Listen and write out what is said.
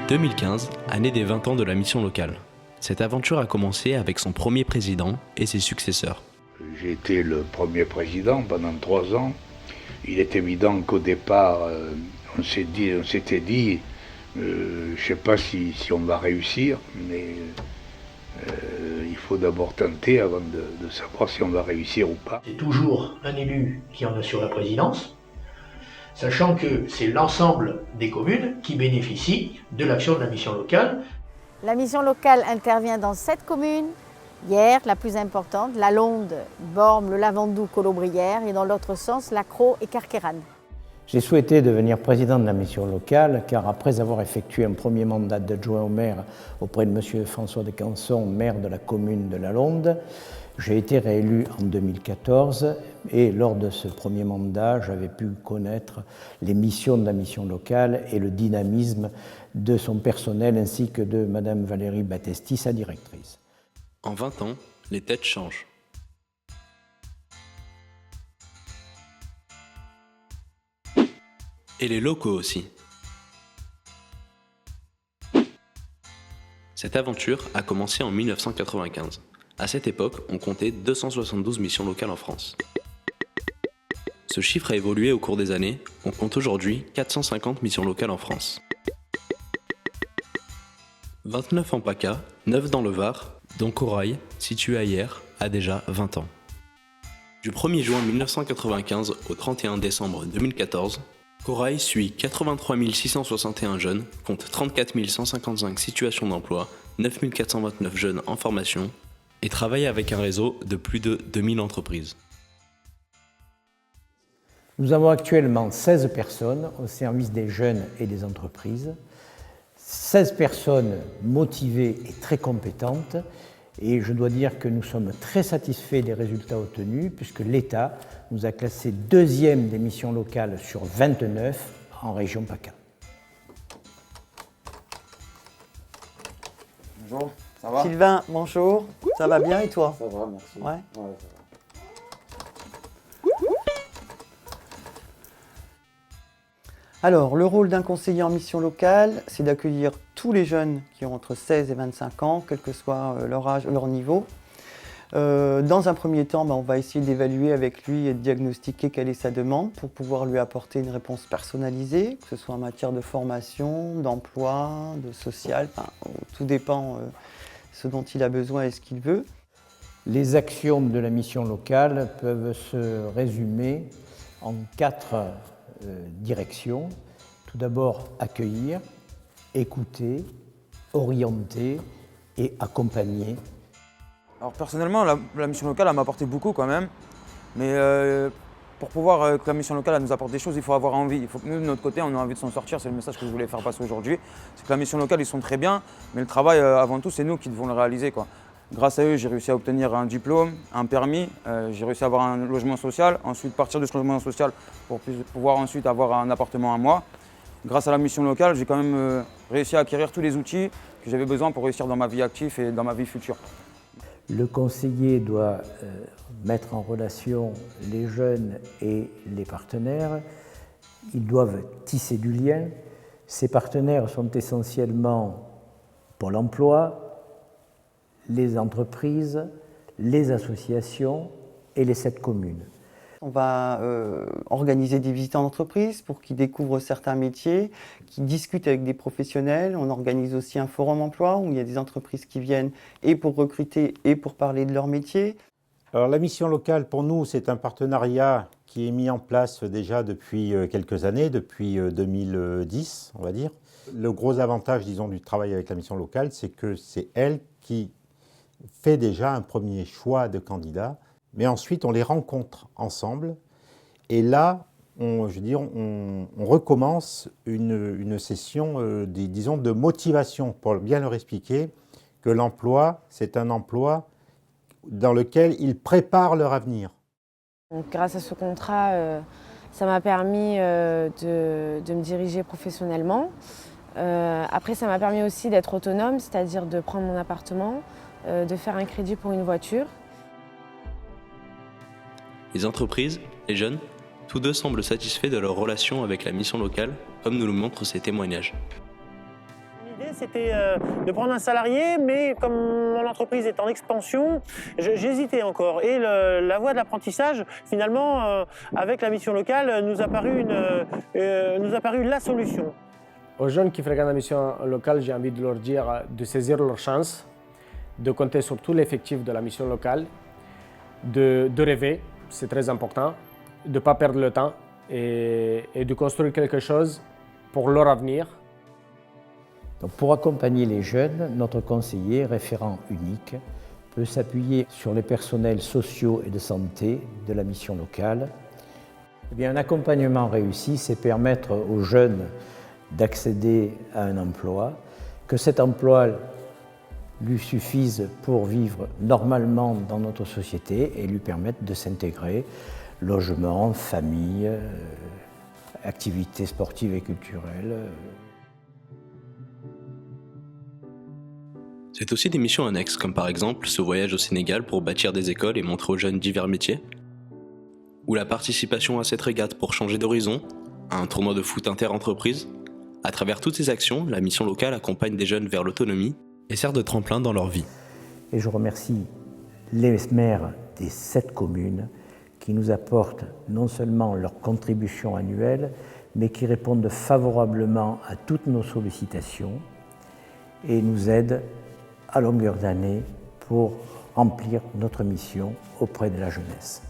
2015, année des 20 ans de la mission locale. Cette aventure a commencé avec son premier président et ses successeurs. J'ai été le premier président pendant 3 ans. Il est évident qu'au départ, on s'était dit, je ne sais pas si on va réussir, mais il faut d'abord tenter avant de savoir si on va réussir ou pas. C'est toujours un élu qui en assure la présidence, sachant que c'est l'ensemble des communes qui bénéficient de l'action de la mission locale. La mission locale intervient dans 7 communes. Hier, la plus importante, la Londe, Bormes, le Lavandou, Colobrières, et dans l'autre sens, Lacros et Carqueiranne. J'ai souhaité devenir président de la mission locale car après avoir effectué un premier mandat d'adjoint au maire auprès de M. François de Canson, maire de la commune de la Londe, j'ai été réélu en 2014 et lors de ce premier mandat, j'avais pu connaître les missions de la mission locale et le dynamisme de son personnel ainsi que de Mme Valérie Battesti, sa directrice. En 20 ans, les têtes changent. Et les locaux aussi. Cette aventure a commencé en 1995. À cette époque, on comptait 272 missions locales en France. Ce chiffre a évolué au cours des années, on compte aujourd'hui 450 missions locales en France. 29 en PACA, 9 dans le Var, dont Corail, situé à Hyères, a déjà 20 ans. Du 1er juin 1995 au 31 décembre 2014, Corail suit 83 661 jeunes, compte 34 155 situations d'emploi, 9 429 jeunes en formation et travaille avec un réseau de plus de 2000 entreprises. Nous avons actuellement 16 personnes au service des jeunes et des entreprises, 16 personnes motivées et très compétentes, et je dois dire que nous sommes très satisfaits des résultats obtenus puisque l'État nous a classé 2e des missions locales sur 29 en région PACA. Bonjour, ça va? Sylvain, bonjour. Ça va bien et toi? Ça va, merci. Ouais. Ça va. Alors, le rôle d'un conseiller en mission locale, c'est d'accueillir tous les jeunes qui ont entre 16 et 25 ans, quel que soit leur âge, leur niveau. Dans un premier temps, on va essayer d'évaluer avec lui et de diagnostiquer quelle est sa demande pour pouvoir lui apporter une réponse personnalisée, que ce soit en matière de formation, d'emploi, de social, tout dépend de ce dont il a besoin et ce qu'il veut. Les actions de la mission locale peuvent se résumer en 4 directions. Tout d'abord, accueillir, écouter, orienter et accompagner. Alors personnellement, la mission locale elle m'a apporté beaucoup quand même. Mais pour pouvoir que la mission locale elle nous apporte des choses, il faut avoir envie. Il faut que nous, de notre côté, on ait envie de s'en sortir. C'est le message que je voulais faire passer aujourd'hui. C'est que la mission locale, ils sont très bien, mais le travail, avant tout, c'est nous qui devons le réaliser, quoi. Grâce à eux, j'ai réussi à obtenir un diplôme, un permis, j'ai réussi à avoir un logement social, ensuite partir de ce logement social pour pouvoir ensuite avoir un appartement à moi. Grâce à la mission locale, j'ai quand même réussi à acquérir tous les outils que j'avais besoin pour réussir dans ma vie active et dans ma vie future. Le conseiller doit mettre en relation les jeunes et les partenaires. Ils doivent tisser du lien. Ces partenaires sont essentiellement Pôle emploi, les entreprises, les associations et les 7 communes. On va organiser des visites en entreprise pour qu'ils découvrent certains métiers, qu'ils discutent avec des professionnels. On organise aussi un forum emploi où il y a des entreprises qui viennent et pour recruter et pour parler de leur métier. Alors la mission locale pour nous c'est un partenariat qui est mis en place déjà depuis quelques années, depuis 2010 on va dire. Le gros avantage disons du travail avec la mission locale c'est que c'est elle qui fait déjà un premier choix de candidats, mais ensuite on les rencontre ensemble et là on recommence une session disons de motivation pour bien leur expliquer que l'emploi c'est un emploi dans lequel ils préparent leur avenir. Donc, grâce à ce contrat, ça m'a permis de me diriger professionnellement. Après, ça m'a permis aussi d'être autonome, c'est-à-dire de prendre mon appartement, de faire un crédit pour une voiture. Les entreprises, les jeunes, tous deux semblent satisfaits de leur relation avec la mission locale, comme nous le montrent ces témoignages. c'était de prendre un salarié, mais comme mon entreprise est en expansion, j'hésitais encore. Et la voie de l'apprentissage, finalement, avec la mission locale, nous a paru la solution. Aux jeunes qui fréquentent la mission locale, j'ai envie de leur dire de saisir leur chance, de compter sur tout l'effectif de la mission locale, de rêver, c'est très important, de ne pas perdre le temps et de construire quelque chose pour leur avenir. Donc pour accompagner les jeunes, notre conseiller, référent unique, peut s'appuyer sur les personnels sociaux et de santé de la mission locale. Eh bien, un accompagnement réussi, c'est permettre aux jeunes d'accéder à un emploi, que cet emploi lui suffise pour vivre normalement dans notre société et lui permettre de s'intégrer, logement, famille, activités sportives et culturelles. C'est aussi des missions annexes, comme par exemple ce voyage au Sénégal pour bâtir des écoles et montrer aux jeunes divers métiers, ou la participation à cette régate pour changer d'horizon, à un tournoi de foot inter-entreprise. À travers toutes ces actions, la mission locale accompagne des jeunes vers l'autonomie et sert de tremplin dans leur vie. Et je remercie les maires des 7 communes qui nous apportent non seulement leur contribution annuelle, mais qui répondent favorablement à toutes nos sollicitations et nous aident à longueur d'année pour remplir notre mission auprès de la jeunesse.